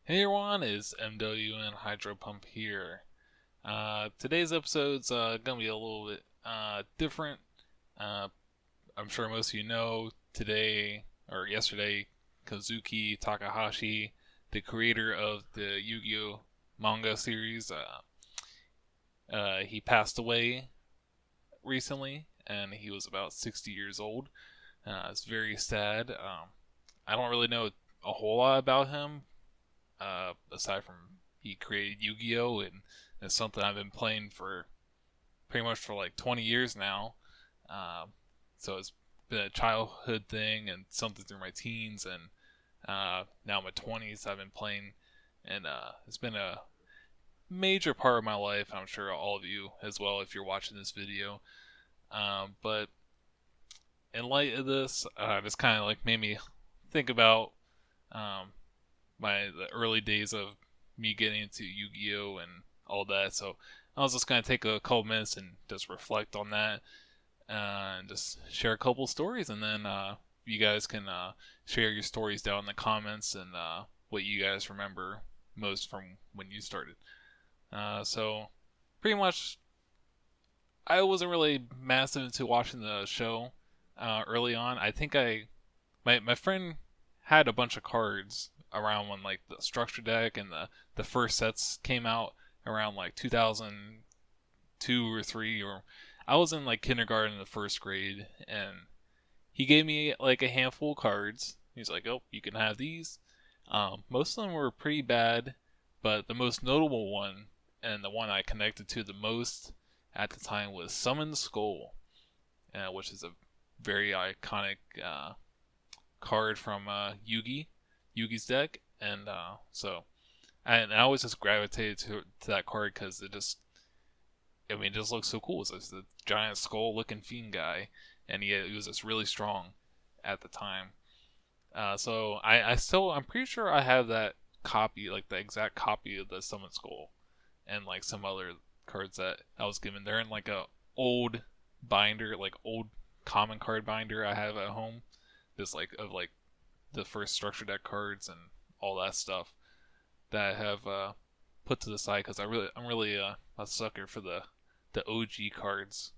Hey everyone, it's MWN Hydro Pump here. Today's episode's gonna be a little bit different. Uh, I'm sure most of you know today or yesterday, Kazuki Takahashi, the creator of the Yu-Gi-Oh manga series, he passed away recently, and he was about 60 years old. It's very sad. I don't really know a whole lot about him, aside from he created Yu-Gi-Oh, and it's something I've been playing for pretty much for like 20 years now. Um, so it's been a childhood thing and something through my teens, and now my 20s I've been playing, and it's been a major part of my life. I'm sure all of you as well if you're watching this video. But in light of this, this kind of like made me think about um, the early days of me getting into Yu-Gi-Oh and all that. So I was just gonna take a couple minutes and just reflect on that, and just share a couple stories, and then you guys can share your stories down in the comments and what you guys remember most from when you started. So pretty much, I wasn't really massive into watching the show early on. I think my friend had a bunch of cards around when like the structure deck and the first sets came out around like 2002 or 3, or I was in like kindergarten in the first grade, and he gave me like a handful of cards. He's like, "Oh, you can have these." Most of them were pretty bad, but the most notable one and the one I connected to the most at the time was Summon Skull, which is a very iconic card from Yugi's deck, and I always just gravitated to that card because it just looks so cool. It's just a giant skull-looking fiend guy, and he was just really strong at the time. So I'm pretty sure I have that copy, like the exact copy of the Summon Skull, and like some other cards that I was given. They're in like a old binder, like old common card binder I have at home. Just like of like the first structure deck cards and all that stuff that I have put to the side because I'm really a sucker for the OG cards,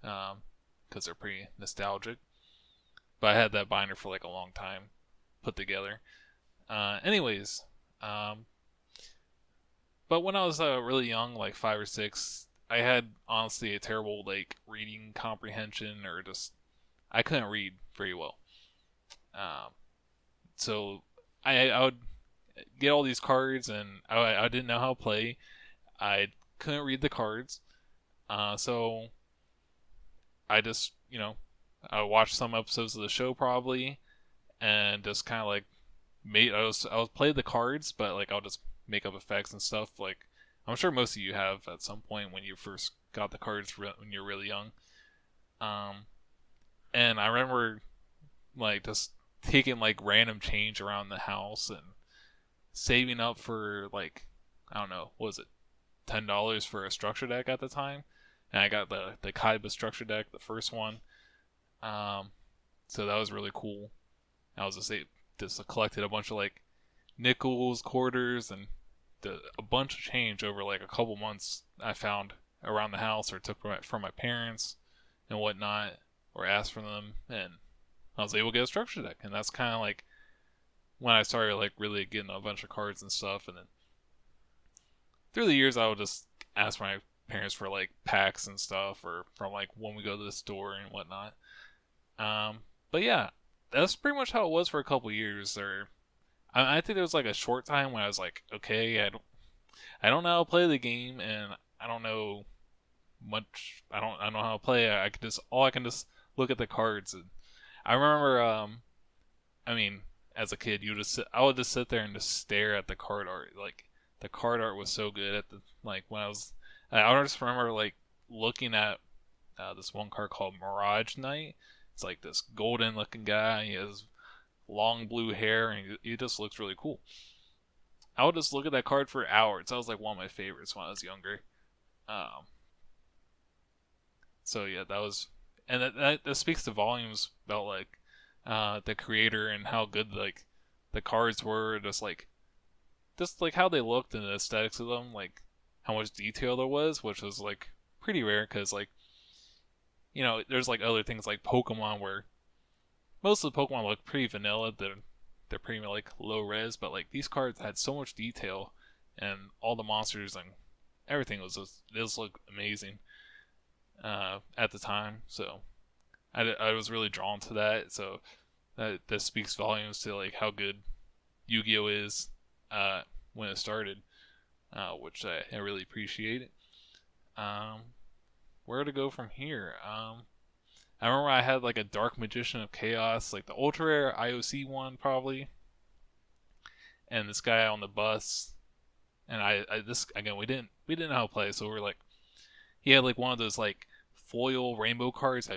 because they're pretty nostalgic. But I had that binder for like a long time put together. Anyways, um, but when I was really young, like 5 or 6, I had honestly a terrible like reading comprehension, or just I couldn't read very well. Um, so I would get all these cards, and I didn't know how to play. I couldn't read the cards, so I just I watched some episodes of the show probably, and just kind of like I was play the cards, but like I'll just make up effects and stuff. Like I'm sure most of you have at some point when you first got the cards when you're really young. Um, and I remember like just taking like random change around the house and saving up for like I don't know, what was it, $10 for a structure deck at the time, and I got the Kaiba structure deck, the first one. Um, so that was really cool. I was just collected a bunch of like nickels, quarters, and a bunch of change over like a couple months. I found around the house or took from my parents and whatnot, or asked for them, and I was able to get a structure deck, and that's kind of like when I started like really getting a bunch of cards and stuff. And then through the years, I would just ask my parents for like packs and stuff, or from like when we go to the store and whatnot. Um, but yeah, that's pretty much how it was for a couple years. I think there was like a short time when I was like, okay, I don't know how to play the game, and I don't know much. I don't know how to play. I can just all I can just look at the cards. And I remember, I mean, as a kid, I would just sit there and just stare at the card art. Like the card art was so good at the like when I just remember like looking at this one card called Mirage Knight. It's like this golden looking guy. He has long blue hair, and he just looks really cool. I would just look at that card for hours. That was like one of my favorites when I was younger. Um, so yeah, that was, and that speaks to volumes about like the creator and how good like the cards were. Just like just like how they looked and the aesthetics of them, like how much detail there was, which was like pretty rare because like there's like other things like Pokemon where most of the Pokemon look pretty vanilla. They're pretty like low res, but like these cards had so much detail, and all the monsters and everything just looked amazing at the time. So I was really drawn to that. So that speaks volumes to like how good Yu-Gi-Oh is when it started, which I really appreciate it. Um, where to go from here? I remember I had like a Dark Magician of Chaos, like the ultra rare IOC one probably, and this guy on the bus, and I this again we didn't know how to play, so we're like he had like one of those like foil rainbow cards.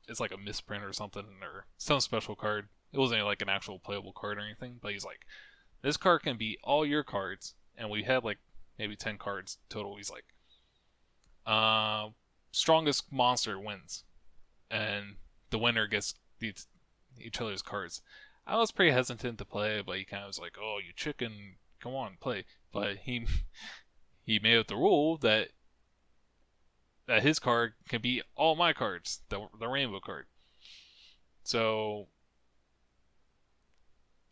It's like a misprint or something or some special card. It wasn't like an actual playable card or anything, but he's like, this card can be all your cards, and we had like maybe 10 cards total. He's like, strongest monster wins, and the winner gets each other's cards. I was pretty hesitant to play, but he kind of was like, "Oh, you chicken, come on, play." But he made up the rule that his card can be all my cards, the rainbow card. So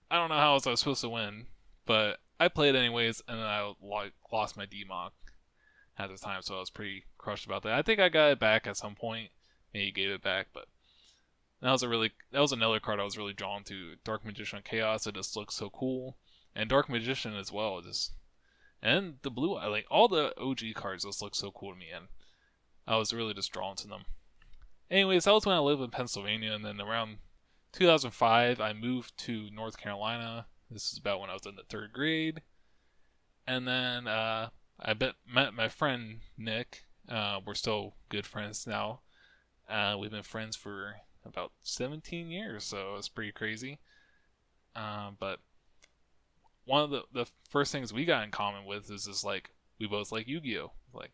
I don't know how else I was supposed to win, but I played anyways, and then I lost my DMOC at the time, so I was pretty crushed about that. I think I got it back at some point. Maybe gave it back, but that was another card I was really drawn to. Dark Magician of Chaos. It just looks so cool, and Dark Magician as well. And the blue eye, like all the OG cards, just look so cool to me, and I was really just drawn to them. Anyways, that was when I lived in Pennsylvania, and then around 2005, I moved to North Carolina. This is about when I was in the 3rd grade, and then met my friend Nick. We're still good friends now. We've been friends for about 17 years, so it's pretty crazy. But one of the first things we got in common with is just like we both like Yu-Gi-Oh. Like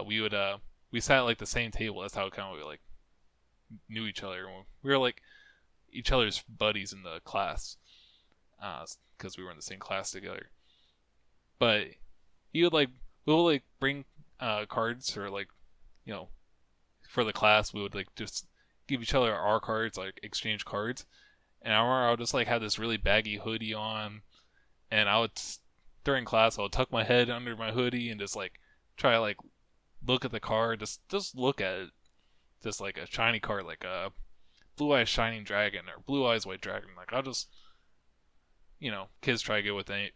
we sat at like the same table. That's how kind of we like knew each other. We were like each other's buddies in the class because we were in the same class together. But he would like we'll like bring cards or like for the class we would like just give each other our cards, like exchange cards. And I remember I would just like have this really baggy hoodie on, and I would during class I would tuck my head under my hoodie and just like try to like look at the card, just look at it, just like a shiny card, like a Blue Eyes Shining Dragon or Blue Eyes White Dragon. Like I'll just kids try to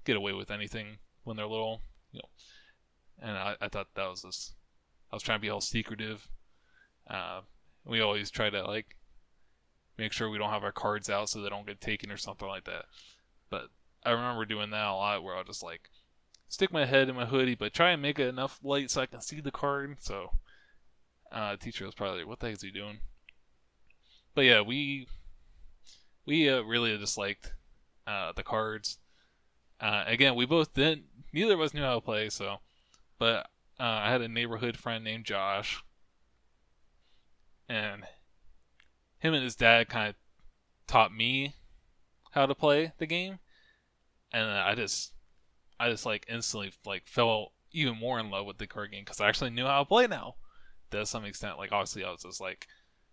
get away with anything when they're little, and I thought that was just I was trying to be all secretive. We always try to like make sure we don't have our cards out so they don't get taken or something like that. But I remember doing that a lot, where I'll just like stick my head in my hoodie, but try and make it enough light so I can see the card. So the teacher was probably like, "What the heck is he doing?" But yeah, we really just liked the cards. Again, we both didn't. Neither of us knew how to play, so. But I had a neighborhood friend named Josh, and him and his dad kind of taught me how to play the game, and I just like instantly like fell even more in love with the card game because I actually knew how to play now. To some extent, like obviously I was just like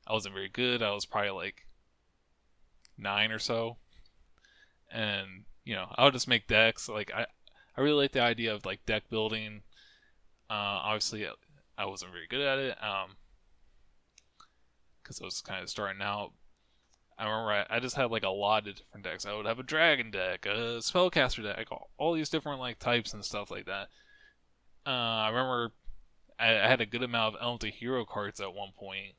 I wasn't very good. I was probably like 9 or so, and I would just make decks. Like I really like the idea of like deck building. Obviously, I wasn't very good at it because I was kind of starting out. I remember I just had like a lot of different decks. I would have a dragon deck, a spellcaster deck, all these different like types and stuff like that. I remember I had a good amount of Element Hero cards at one point.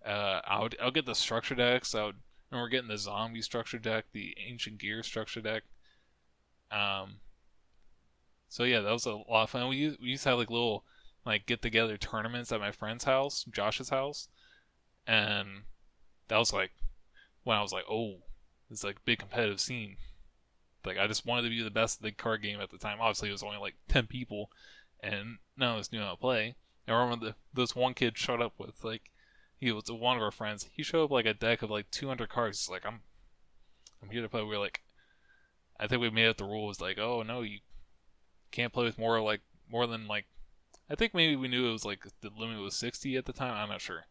I'll get the structure decks. I remember getting the zombie structure deck, the ancient gear structure deck. So yeah, that was a lot of fun. We used to have like little like get together tournaments at my friend's house, Josh's house, and that was like when I was like, oh, it's like a big competitive scene. Like I just wanted to be the best at the card game at the time. Obviously, it was only like 10 people, and none of us knew how to play. I remember this one kid showed up with like he was one of our friends. He showed up like a deck of like 200 cards. He's like, I'm here to play. We were like, I think we made up the rule was like, oh no, you can't play with more than like. I think maybe we knew it was like the limit was 60 at the time. I'm not sure.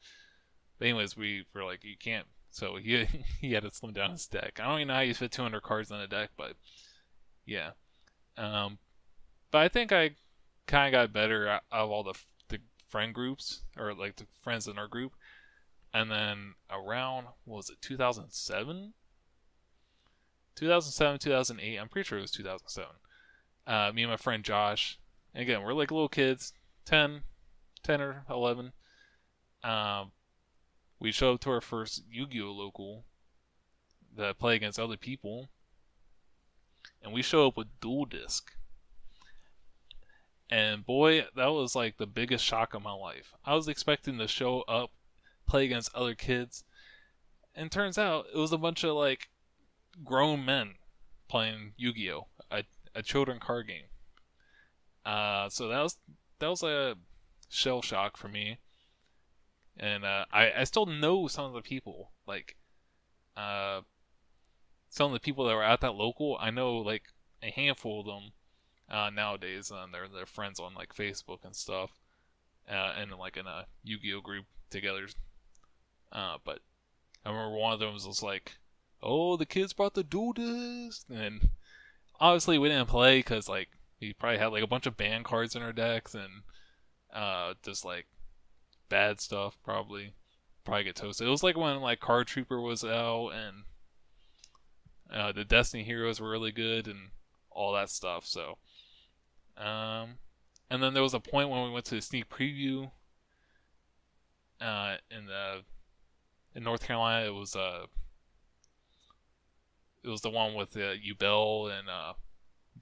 But anyways, we were like, you can't. So he he had to slim down his deck. I don't even know how you fit 200 cards on a deck, but yeah. Um, but I think I kind of got better out of all the friend groups or like the friends in our group. And then around what was it 2007, 2007, 2008. I'm pretty sure it was 2007. Me and my friend Josh. And again, we're like little kids, 10, 10 or 11. Um, we showed up to our first Yu-Gi-Oh local that play against other people, and we show up with dual disc. And boy, that was like the biggest shock of my life. I was expecting to show up, play against other kids, and turns out it was a bunch of like grown men playing Yu-Gi-Oh, a children card game. So that was a shell shock for me, and I still know some of the people like uh, some of the people that were at that local. I know like a handful of them nowadays, and they're friends on like Facebook and stuff, and like in a Yu-Gi-Oh group together. But I remember one of them was just like, "Oh, the kids brought the dual disc," and obviously we didn't play because like we probably had like a bunch of band cards in our decks and just like bad stuff probably get toasted. It was like when like Card Trooper was out and the Destiny Heroes were really good and all that stuff. So, and then there was a point when we went to the sneak preview in North Carolina. It was the one with Yubel and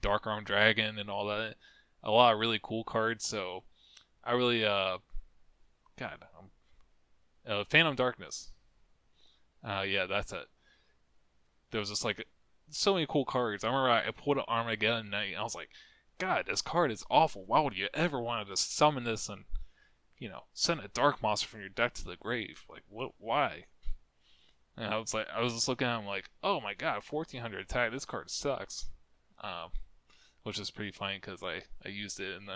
Dark Arm Dragon and all that. A lot of really cool cards. So I really Phantom Darkness. Yeah, that's it. There was just like so many cool cards. I remember I pulled an Armageddon Knight and I was like, God, this card is awful. Why would you ever want to just summon this and, send a dark monster from your deck to the grave? Like, what? Why? And I was just looking at him like, oh my god, 1400 attack. This card sucks. Um, which is pretty funny because I used it in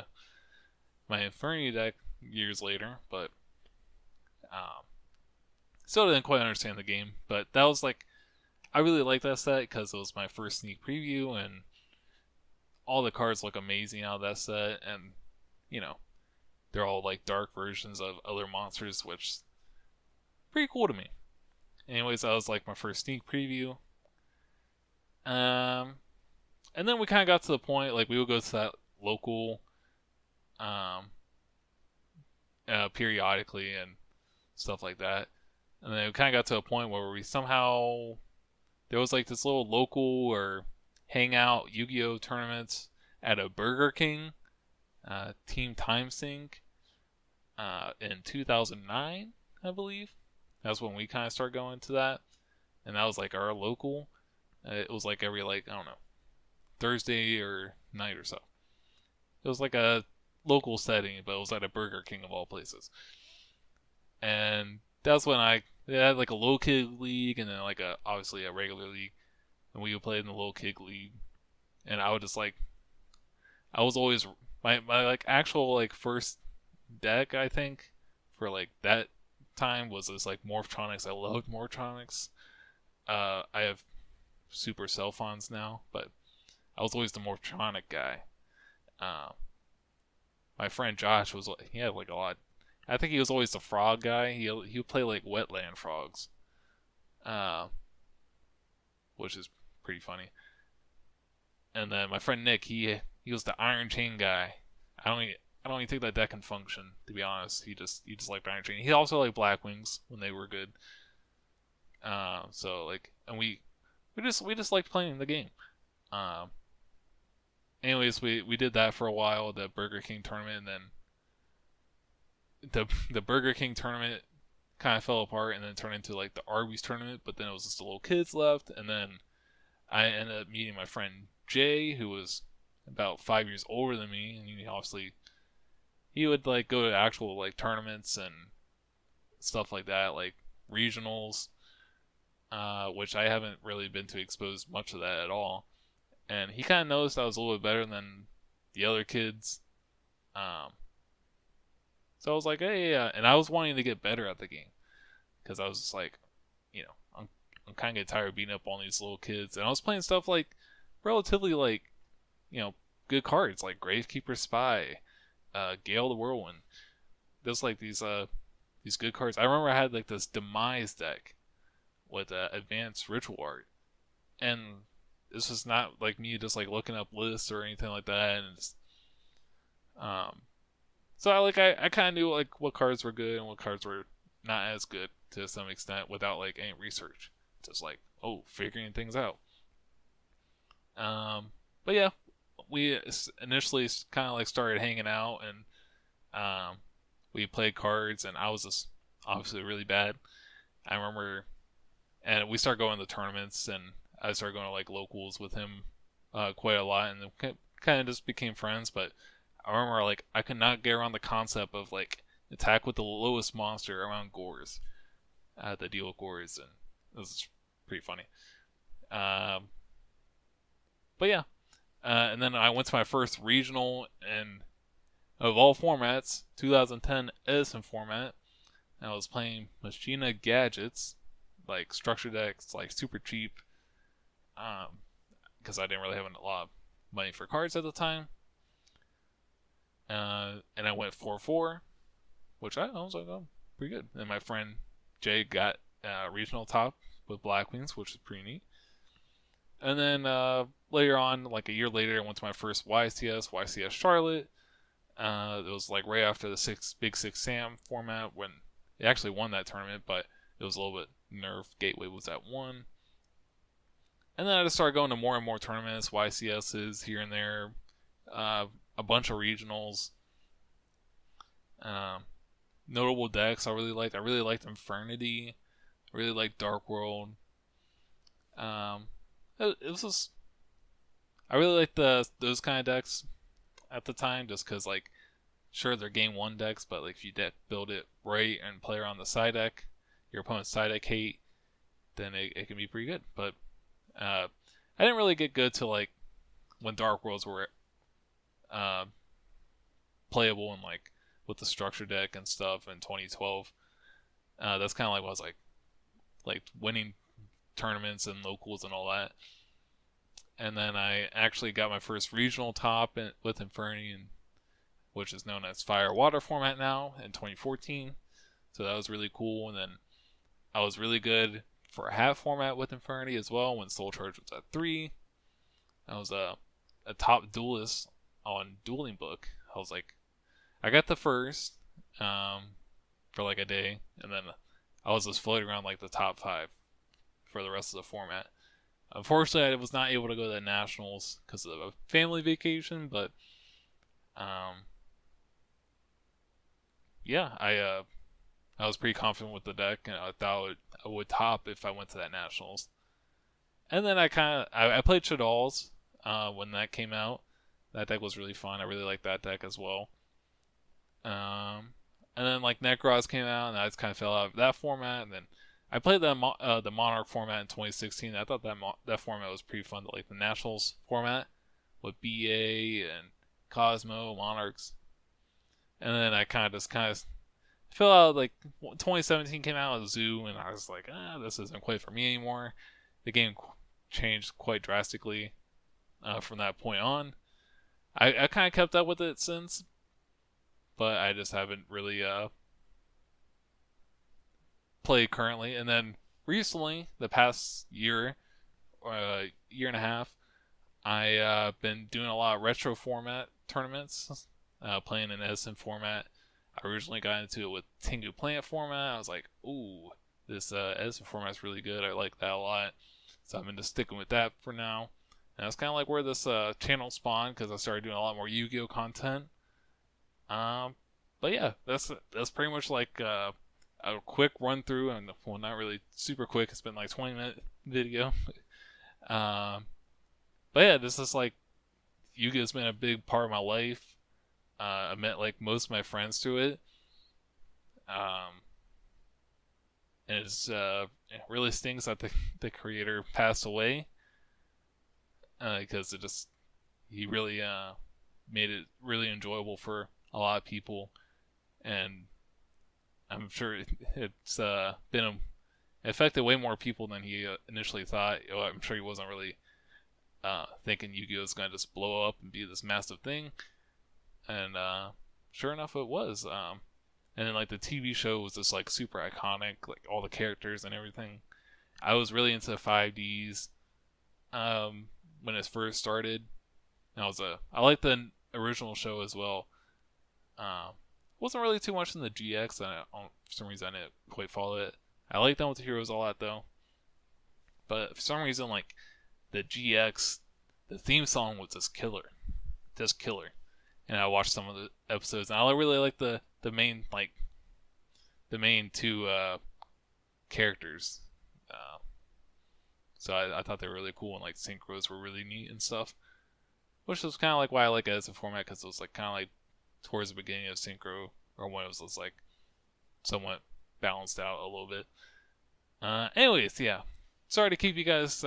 my Inferno deck years later, but still didn't quite understand the game. But that was like, I really liked that set because it was my first sneak preview, and all the cards look amazing out of that set, and they're all like dark versions of other monsters, which is pretty cool to me. Anyways, that was like my first sneak preview. And then we kind of got to the point like we would go to that local, periodically and stuff like that. And then we kind of got to a point where we somehow there was like this little local or hangout Yu-Gi-Oh tournaments at a Burger King, Team Time Sync, in 2009, I believe. That's when we kind of started going to that, and that was like our local. It was like every like I don't know Thursday or night or so. It was like a local setting, but it was at a Burger King of all places. And that's when they had like a little kid league and then like obviously a regular league, and we would play in the little kid league. And I would just like I was always my like actual like first deck I think for like that time was this like Morphtronics. I loved Morphtronics. I have Super Cell Phones now, but I was always the Morphtronic guy. My friend Josh he had like a lot. I think he was always the frog guy. He would play like wetland frogs, which is pretty funny. And then my friend Nick, he was the Iron Chain guy. I don't even think that deck can function, to be honest. He just liked Iron Chain. He also liked Black Wings when they were good. So like, and we just liked playing the game. Anyways, we did that for a while, the Burger King tournament, and then the Burger King tournament kind of fell apart, and then turned into like the Arby's tournament. But then it was just the little kids left, and then I ended up meeting my friend Jay, who was about 5 years older than me, and he would like go to actual like tournaments and stuff like that, like regionals, which I haven't really been to expose much of that at all. and he kind of noticed I was a little bit better than the other kids. Um, so I was like, hey, yeah, and I was wanting to get better at the game because I was just like, you know, I'm kind of getting tired of beating up on these little kids, and I was playing stuff like relatively like, you know, good cards like Gravekeeper Spy, Gale the Whirlwind. There's like these good cards. I remember I had like this Demise deck with advanced ritual art, and this was not like me just like looking up lists or anything like that, and just, um, so I kind of knew like what cards were good and what cards were not as good to some extent without like any research, just like figuring things out. Um, but yeah, we initially kind of like started hanging out and we played cards, and I was just obviously really bad. I remember, and we started going to tournaments, and I started going to like locals with him quite a lot, and kind of just became friends. But I remember like I could not get around the concept of like attack with the lowest monster around Gores. I had to deal with Gores, and it was pretty funny. Um, but yeah, and then I went to my first regional, and of all formats, 2010 Edison format. I was playing Machina Gadgets, like structure decks, like super cheap, because I didn't really have a lot of money for cards at the time. And I went 4-4, which I was like, oh, pretty good. And my friend Jay got regional top with Black Wings, which is pretty neat. And then later on, like a year later, I went to my first YCS Charlotte. It was like right after the Big Six Sam format when they actually won that tournament, but it was a little bit nerfed. Gateway was at 1. And then I just started going to more and more tournaments, YCSs here and there, a bunch of regionals. Notable decks I really liked. I really liked Infernity. I really liked Dark World. It was just, I really liked those kind of decks at the time, just because like, sure they're game 1 decks, but like if you build it right and play around the side deck, your opponent's side deck hate, then it can be pretty good. But I didn't really get good till like when Dark Worlds were playable and like with the structure deck and stuff in 2012. That's kind of like what I was like winning tournaments and locals and all that. And then I actually got my first regional top with Inferni, which is known as Fire Water format now, in 2014. So that was really cool. And then I was really good for a half format with Inferni as well when Soul Charge was at 3. I was a top duelist on Dueling Book. I was like, I got the first for like a day, and then I was just floating around like the top 5 for the rest of the format. Unfortunately, I was not able to go to the nationals because of a family vacation, but yeah, I was pretty confident with the deck, and I thought I would top if I went to that nationals. And then I played Shadal's when that came out. That deck was really fun. I really liked that deck as well. And then like Necros came out, and I just kind of fell out of that format. And then I played the Monarch format in 2016. I thought that format was pretty fun. Like the Nationals format with BA and Cosmo Monarchs. And then I kind of fell out. Like 2017 came out with Zoo, and I was like, this isn't quite for me anymore. The game changed quite drastically from that point on. I kind of kept up with it since, but I just haven't really played currently. And then recently, the past year year and a half, I been doing a lot of retro format tournaments, playing in Edison format. I originally got into it with Tengu Plant format. I was like, ooh, this Edison format is really good. I like that a lot. So I've been just sticking with that for now. And that's kind of like where this channel spawned, because I started doing a lot more Yu-Gi-Oh content. But yeah, that's pretty much like a quick run through, and well, not really super quick. It's been like 20-minute video. But yeah, this is like Yu-Gi-Oh's been a big part of my life. I met like most of my friends through it. And it really stings that the creator passed away. because he really made it really enjoyable for a lot of people, and I'm sure it's affected way more people than he initially thought. I'm sure he wasn't really thinking Yu-Gi-Oh was gonna just blow up and be this massive thing, and sure enough, it was. And then like the TV show was just like super iconic, like all the characters and everything. I was really into 5Ds when it first started. And I liked the original show as well. Um, wasn't really too much in the GX, and for some reason I didn't quite follow it. I like Down with the Heroes a lot though, but for some reason like the GX, the theme song was just killer. And I watched some of the episodes, and I really like the main two characters. Uh, so I thought they were really cool, and like synchros were really neat and stuff. Which was kind of like why I like it as a format, because it was like kind of like towards the beginning of synchro, or when it was just like somewhat balanced out a little bit. Anyways, yeah. Sorry to keep you guys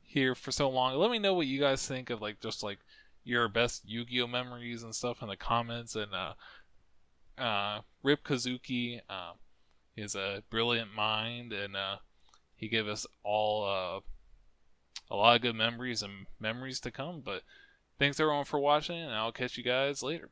here for so long. Let me know what you guys think of like just like your best Yu-Gi-Oh memories and stuff in the comments. And Rip Kazuki is a brilliant mind, and he gave us all a lot of good memories and memories to come. But thanks everyone for watching, and I'll catch you guys later.